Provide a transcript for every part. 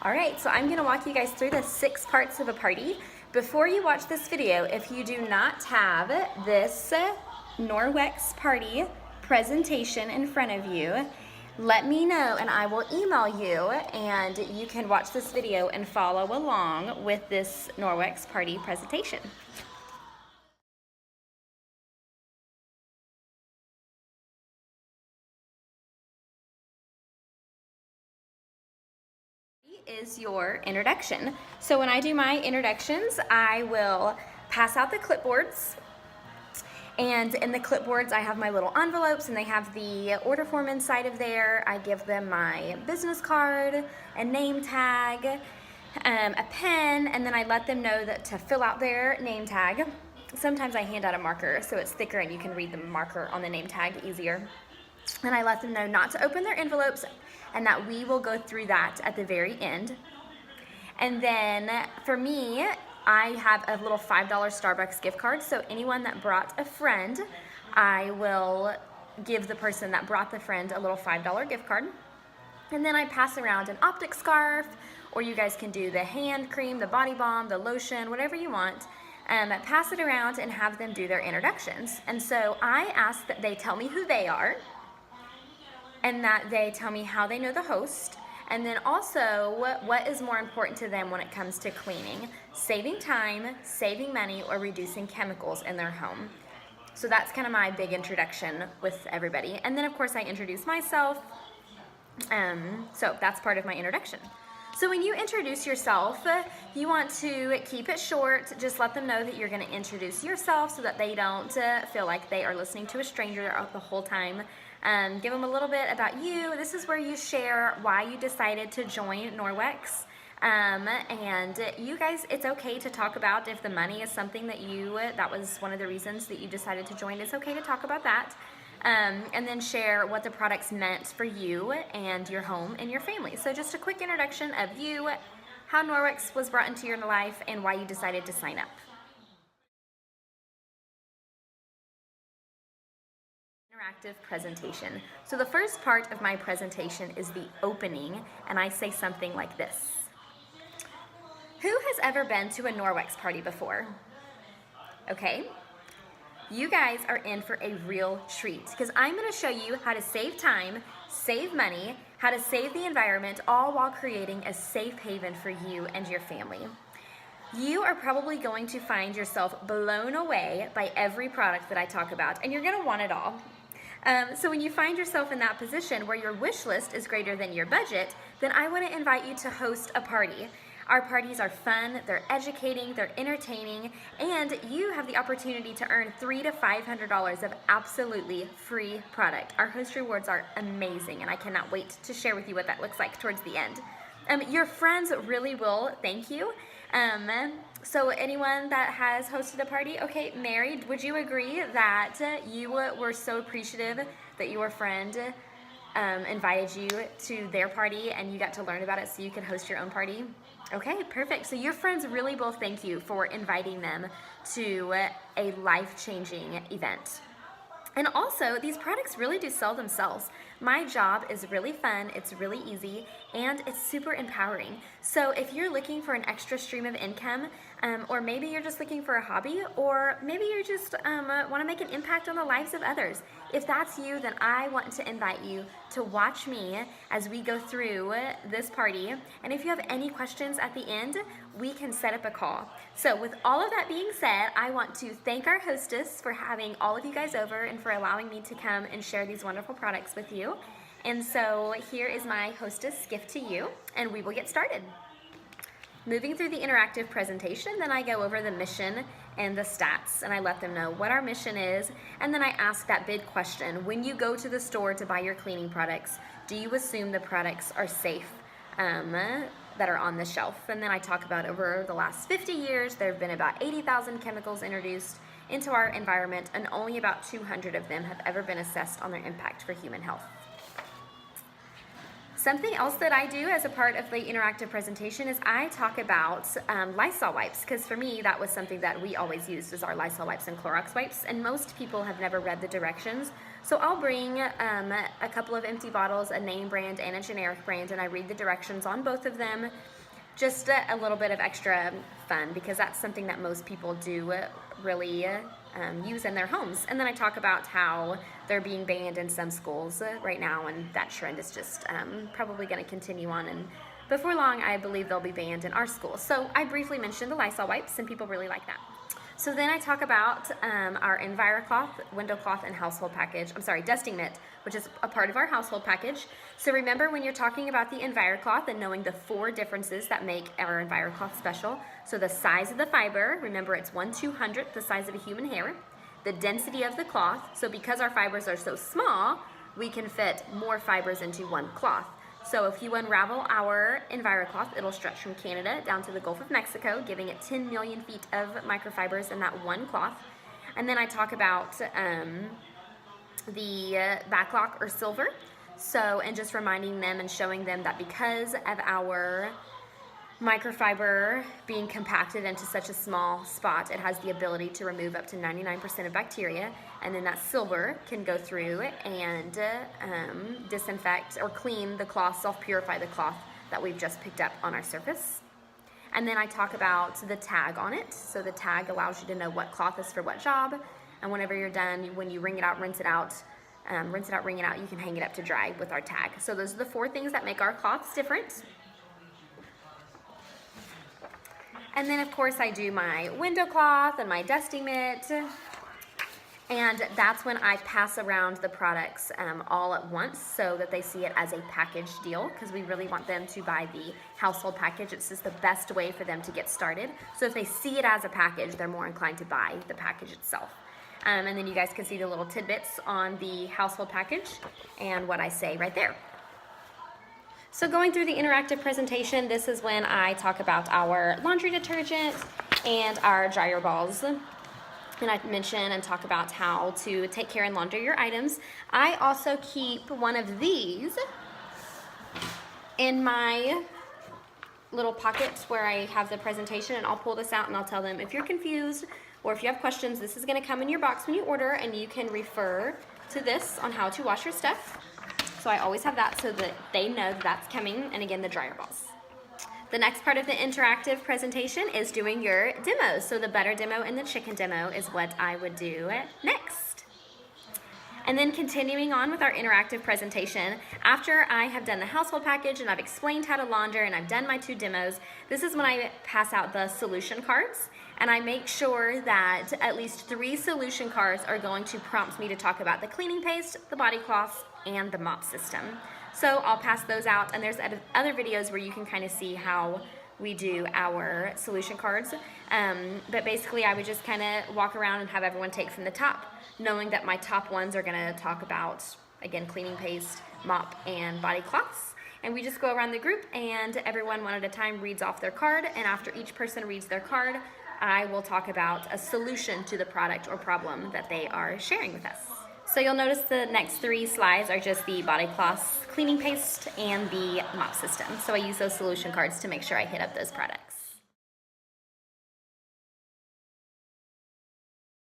All right, so I'm gonna walk you guys through the 6 parts of a party. Before you watch this video, if you do not have this Norwex party presentation in front of you, let me know and I will email you and you can watch this video and follow along with this Norwex party presentation. Is your introduction. So when I do my introductions, I will pass out the clipboards, and in the clipboards I have my little envelopes and they have the order form inside of there. I give them my business card, a name tag, a pen, and then I let them know that to fill out their name tag. Sometimes I hand out a marker so it's thicker and you can read the marker on the name tag easier. And I let them know not to open their envelopes and that we will go through that at the very end. And then for me, I have a little $5 Starbucks gift card. So anyone that brought a friend, I will give the person that brought the friend a little $5 gift card. And then I pass around an optic scarf, or you guys can do the hand cream, the body balm, the lotion, whatever you want. Pass it around and have them do their introductions. And so I ask that they tell me who they are, and that they tell me how they know the host, and then also what is more important to them when it comes to cleaning, saving time, saving money, or reducing chemicals in their home. So that's kind of my big introduction with everybody. And then of course I introduce myself, so that's part of my introduction. So when you introduce yourself, you want to keep it short. Just let them know that you're going to introduce yourself so that they don't feel like they are listening to a stranger the whole time. Give them a little bit about you. This is where you share why you decided to join Norwex. And you guys, it's okay to talk about if the money is something that that was one of the reasons that you decided to join. It's okay to talk about that. And then share what the products meant for you and your home and your family. So just a quick introduction of you, how Norwex was brought into your life, and why you decided to sign up. Interactive presentation. So the first part of my presentation is the opening, and I say something like this. Who has ever been to a Norwex party before? Okay. You guys are in for a real treat because I'm going to show you how to save time, save money, how to save the environment, all while creating a safe haven for you and your family. You are probably going to find yourself blown away by every product that I talk about, and you're going to want it all. So when you find yourself in that position where your wish list is greater than your budget, then I want to invite you to host a party. Our parties are fun, they're educating, they're entertaining, and you have the opportunity to earn $300 to $500 of absolutely free product. Our host rewards are amazing, and I cannot wait to share with you what that looks like towards the end. Your friends really will thank you. So anyone that has hosted a party, okay, Mary, would you agree that you were so appreciative that your friend invited you to their party and you got to learn about it so you could host your own party? Okay, perfect. So your friends really will thank you for inviting them to a life-changing event. And also, these products really do sell themselves. My job is really fun, it's really easy, and it's super empowering. So if you're looking for an extra stream of income, or maybe you're just looking for a hobby, or maybe you just want to make an impact on the lives of others, if that's you, then I want to invite you to watch me as we go through this party. And if you have any questions at the end, we can set up a call. So with all of that being said, I want to thank our hostess for having all of you guys over and for allowing me to come and share these wonderful products with you. And so here is my hostess gift to you, and we will get started. Moving through the interactive presentation, then I go over the mission and the stats, and I let them know what our mission is, and then I ask that big question. When you go to the store to buy your cleaning products, do you assume the products are safe that are on the shelf? And then I talk about over the last 50 years, there have been about 80,000 chemicals introduced into our environment, and only about 200 of them have ever been assessed on their impact for human health. Something else that I do as a part of the interactive presentation is I talk about Lysol wipes, because for me that was something that we always used, is our Lysol wipes and Clorox wipes, and most people have never read the directions. So I'll bring a couple of empty bottles, a name brand and a generic brand, and I read the directions on both of them. just a little bit of extra fun, because that's something that most people do really use in their homes. And then I talk about how they're being banned in some schools right now, and that trend is just probably going to continue on, and before long I believe they'll be banned in our schools. So I briefly mentioned the Lysol wipes, and people really like that. So then I talk about our EnviroCloth, window cloth, and household package. Dusting mitt, which is a part of our household package. So remember, when you're talking about the EnviroCloth and knowing the 4 differences that make our EnviroCloth special. So the size of the fiber, remember it's 1/200th the size of a human hair. The density of the cloth, so because our fibers are so small, we can fit more fibers into one cloth. So if you unravel our EnviroCloth, it'll stretch from Canada down to the Gulf of Mexico, giving it 10 million feet of microfibers in that one cloth. And then I talk about the backlock or silver. So, and just reminding them and showing them that because of our microfiber being compacted into such a small spot, it has the ability to remove up to 99% of bacteria, and then that silver can go through and disinfect or clean the cloth, self-purify the cloth that we've just picked up on our surface. And then I talk about the tag on it. So the tag allows you to know what cloth is for what job, and whenever you're done, when you wring it out, rinse it out, wring it out, you can hang it up to dry with our tag. So those are the 4 things that make our cloths different. And then of course I do my window cloth and my dusting mitt, and that's when I pass around the products all at once so that they see it as a package deal, because we really want them to buy the household package. It's just the best way for them to get started. So if they see it as a package, they're more inclined to buy the package itself. And then you guys can see the little tidbits on the household package and what I say right there. So going through the interactive presentation, this is when I talk about our laundry detergent and our dryer balls. And I mention and talk about how to take care and launder your items. I also keep one of these in my little pockets where I have the presentation, and I'll pull this out and I'll tell them, if you're confused or if you have questions, this is going to come in your box when you order, and you can refer to this on how to wash your stuff. So I always have that so that they know that that's coming, and again, the dryer balls. The next part of the interactive presentation is doing your demos. So the butter demo and the chicken demo is what I would do next. And then continuing on with our interactive presentation, after I have done the household package and I've explained how to launder and I've done my 2 demos, this is when I pass out the solution cards, and I make sure that at least 3 solution cards are going to prompt me to talk about the cleaning paste, the body cloths, and the mop system. So I'll pass those out, and there's other videos where you can kind of see how we do our solution cards. But basically I would just kind of walk around and have everyone take from the top, knowing that my top ones are going to talk about, again, cleaning paste, mop, and body cloths. And we just go around the group, and everyone one at a time reads off their card, and after each person reads their card, I will talk about a solution to the product or problem that they are sharing with us. So you'll notice the next 3 slides are just the body cloths, cleaning paste, and the mop system. So I use those solution cards to make sure I hit up those products.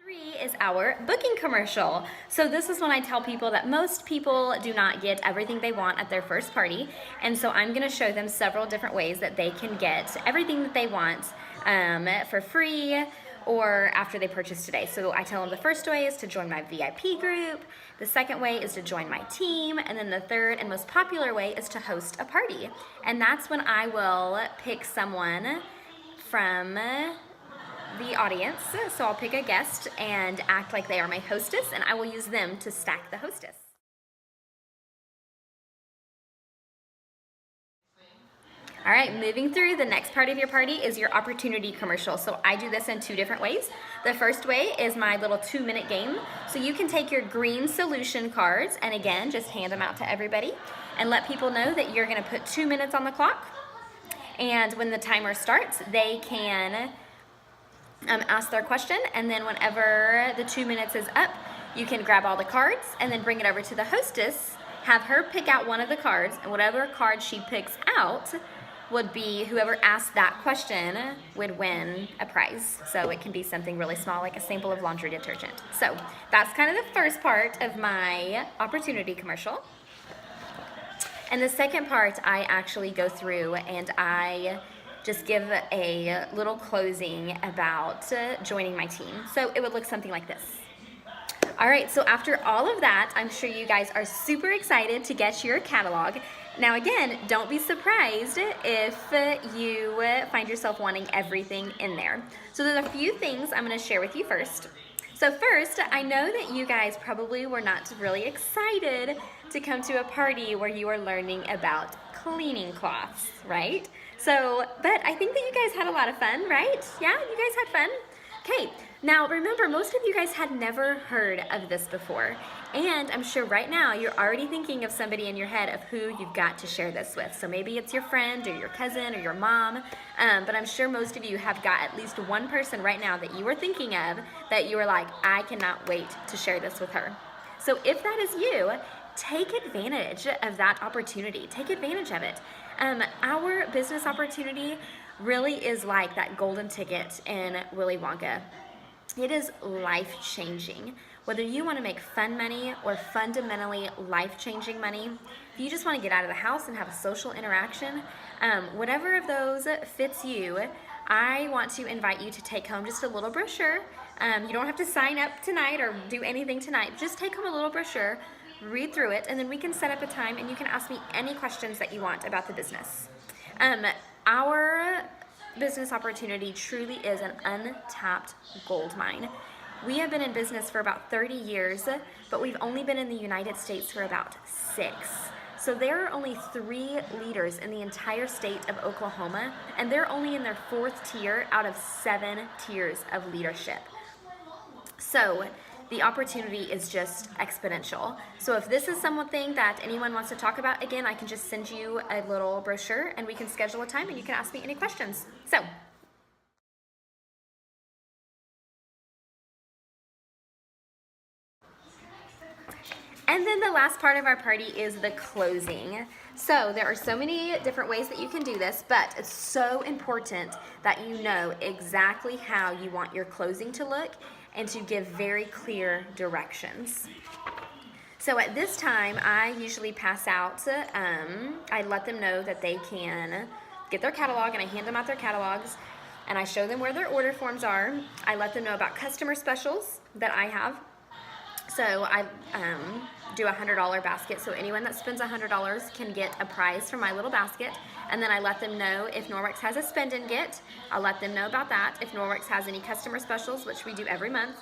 3 is our booking commercial. So this is when I tell people that most people do not get everything they want at their first party. And so I'm gonna show them several different ways that they can get everything that they want for free, or after they purchase today. So I tell them the first way is to join my VIP group, the second way is to join my team, and then the third and most popular way is to host a party. And that's when I will pick someone from the audience. So I'll pick a guest and act like they are my hostess, and I will use them to stack the hostess. All right, moving through, the next part of your party is your opportunity commercial. So I do this in 2 different ways. The first way is my little 2-minute game. So you can take your green solution cards and again, just hand them out to everybody and let people know that you're gonna put 2 minutes on the clock. And when the timer starts, they can ask their question, and then whenever the 2 minutes is up, you can grab all the cards and then bring it over to the hostess, have her pick out one of the cards, and whatever card she picks out would be, whoever asked that question would win a prize. So it can be something really small, like a sample of laundry detergent. So that's kind of the first part of my opportunity commercial. And the second part, I actually go through and I just give a little closing about joining my team. So it would look something like this. All right, so after all of that, I'm sure you guys are super excited to get your catalog. Now again, don't be surprised if you find yourself wanting everything in there. So there's a few things I'm gonna share with you first. So first, I know that you guys probably were not really excited to come to a party where you are learning about cleaning cloths, right? So, but I think that you guys had a lot of fun, right? Yeah, you guys had fun? Okay, now remember, most of you guys had never heard of this before. And I'm sure right now you're already thinking of somebody in your head of who you've got to share this with. So maybe it's your friend or your cousin or your mom, but I'm sure most of you have got at least one person right now that you are thinking of that you are like, I cannot wait to share this with her. So if that is you, take advantage of that opportunity. Take advantage of it. Our business opportunity really is like that golden ticket in Willy Wonka. It is life-changing. Whether you want to make fun money or fundamentally life-changing money, if you just want to get out of the house and have a social interaction, whatever of those fits you, I want to invite you to take home just a little brochure. You don't have to sign up tonight or do anything tonight. Just take home a little brochure, read through it, and then we can set up a time and you can ask me any questions that you want about the business. Our business opportunity truly is an untapped gold mine. We have been in business for about 30 years, but we've only been in the United States for about 6. So there are only 3 leaders in the entire state of Oklahoma, and they're only in their 4th tier out of 7 tiers of leadership. So the opportunity is just exponential. So if this is something that anyone wants to talk about, again, I can just send you a little brochure and we can schedule a time and you can ask me any questions. So. And then the last part of our party is the closing. So there are so many different ways that you can do this, but it's so important that you know exactly how you want your closing to look and to give very clear directions. So at this time, I usually pass out, I let them know that they can get their catalog and I hand them out their catalogs and I show them where their order forms are. I let them know about customer specials that I have. So I do a $100 basket, so anyone that spends $100 can get a prize from my little basket, and then I let them know if Norwex has a spend and get. I'll let them know about that. If Norwex has any customer specials, which we do every month,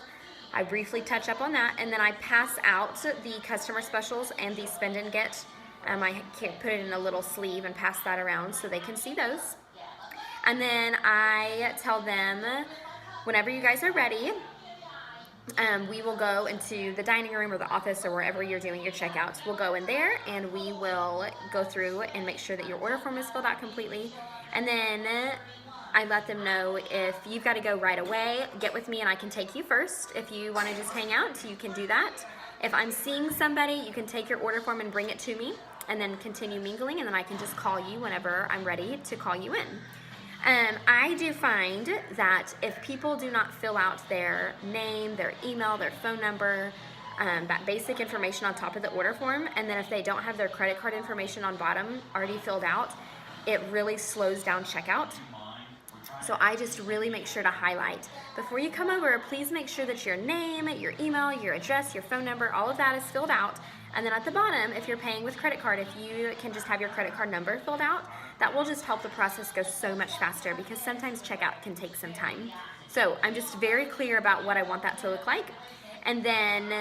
I briefly touch up on that, and then I pass out the customer specials and the spend and get. I can put it in a little sleeve and pass that around so they can see those. And then I tell them, whenever you guys are ready, we will go into the dining room or the office or wherever you're doing your checkouts. We'll go in there and we will go through and make sure that your order form is filled out completely. And then I let them know if you've got to go right away, get with me and I can take you first. If you want to just hang out, you can do that. If I'm seeing somebody, you can take your order form and bring it to me and then continue mingling, and then I can just call you whenever I'm ready to call you in. I do find that if people do not fill out their name, their email, their phone number, that basic information on top of the order form, and then if they don't have their credit card information on bottom already filled out, it really slows down checkout. So I just really make sure to highlight. Before you come over, please make sure that your name, your email, your address, your phone number, all of that is filled out. And then at the bottom, if you're paying with credit card, if you can just have your credit card number filled out, that will just help the process go so much faster because sometimes checkout can take some time. So I'm just very clear about what I want that to look like. And then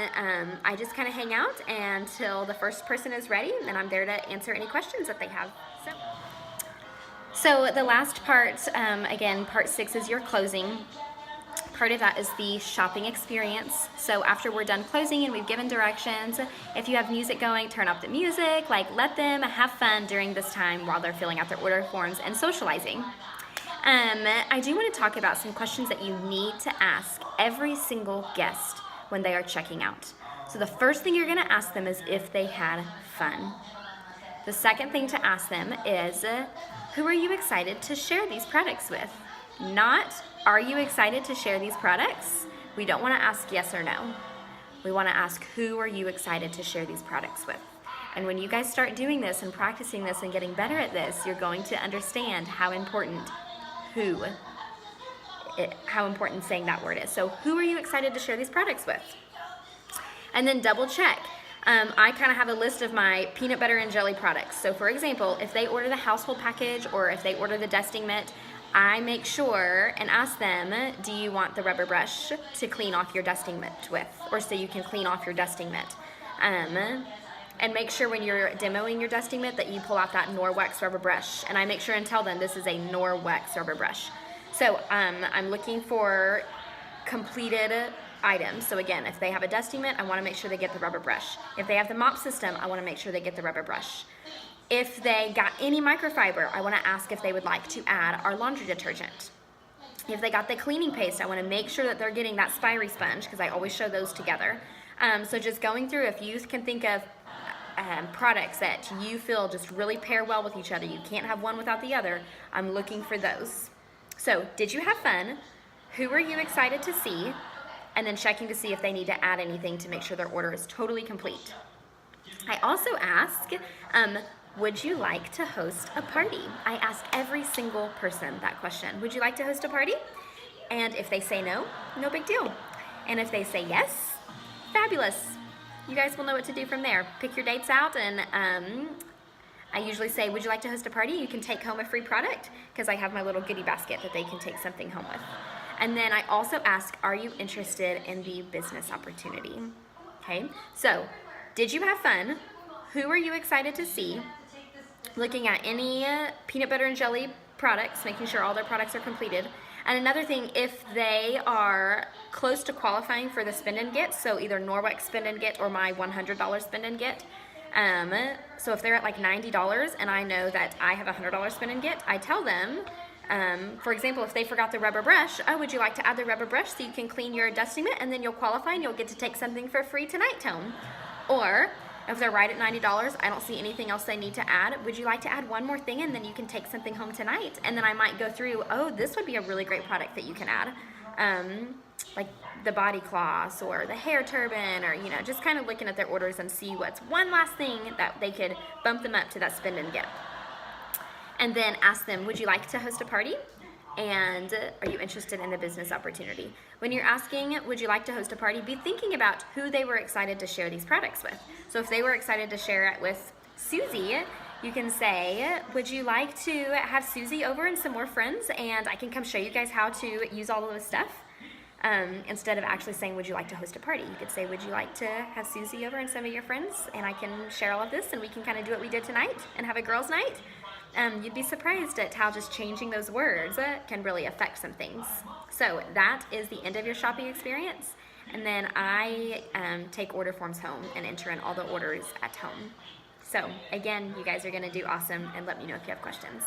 I just kind of hang out until the first person is ready, and then I'm there to answer any questions that they have. So the last part, again, part 6 is your closing. Part of that is the shopping experience. So after we're done closing and we've given directions, if you have music going, turn up the music, let them have fun during this time while they're filling out their order forms and socializing. I do want to talk about some questions that you need to ask every single guest when they are checking out. So the first thing you're going to ask them is if they had fun. The second thing to ask them is, who are you excited to share these products with? Not, are you excited to share these products? We don't want to ask yes or no. We want to ask, who are you excited to share these products with? And when you guys start doing this and practicing this and getting better at this, you're going to understand how important who, how important saying that word is. So who are you excited to share these products with? And then double check. I kind of have a list of my peanut butter and jelly products. So for example, if they order the household package or if they order the dusting mitt, I make sure and ask them, do you want the rubber brush to clean off your dusting mitt with, or so you can clean off your dusting mitt? And make sure when you're demoing your dusting mitt that you pull out that Norwex rubber brush. And I make sure and tell them this is a Norwex rubber brush. So I'm looking for completed items. So again, if they have a dusting mitt, I want to make sure they get the rubber brush. If they have the mop system, I want to make sure they get the rubber brush. If they got any microfiber, I want to ask if they would like to add our laundry detergent. If they got the cleaning paste, I want to make sure that they're getting that Spirey sponge, because I always show those together. So just going through, if you can think of products that you feel just really pair well with each other, you can't have one without the other, I'm looking for those. So did you have fun? Who are you excited to see? And then checking to see if they need to add anything to make sure their order is totally complete. I also ask, would you like to host a party? I ask every single person that question. Would you like to host a party? And if they say no, no big deal. And if they say yes, fabulous. You guys will know what to do from there. Pick your dates out, and I usually say, would you like to host a party? You can take home a free product, because I have my little goodie basket that they can take something home with. And then I also ask, are you interested in the business opportunity? Okay, so did you have fun? Who are you excited to see? Looking at any peanut butter and jelly products, making sure all their products are completed. And another thing, if they are close to qualifying for the spend and get, so either Norwex spend and get or my $100 spend and get, so if they're at like $90 and I know that I have a $100 spend and get, I tell them, for example, if they forgot the rubber brush, oh, would you like to add the rubber brush so you can clean your dusting mitt, and then you'll qualify and you'll get to take something for free tonight home. Or if they're right at $90, I don't see anything else they need to add, would you like to add one more thing and then you can take something home tonight? And then I might go through, oh, this would be a really great product that you can add. Like the body cloths or the hair turban, or, you know, just kind of looking at their orders and see what's one last thing that they could bump them up to that spend and get. And then ask them, would you like to host a party? And are you interested in the business opportunity? When you're asking, would you like to host a party, be thinking about who they were excited to share these products with. So if they were excited to share it with Susie, you can say, would you like to have Susie over and some more friends, and I can come show you guys how to use all of this stuff? Instead of actually saying, would you like to host a party? You could say, would you like to have Susie over and some of your friends, and I can share all of this, and we can kind of do what we did tonight and have a girls' night? You'd be surprised at how just changing those words can really affect some things. So that is the end of your shopping experience. And then I take order forms home and enter in all the orders at home. So again, you guys are going to do awesome, and let me know if you have questions.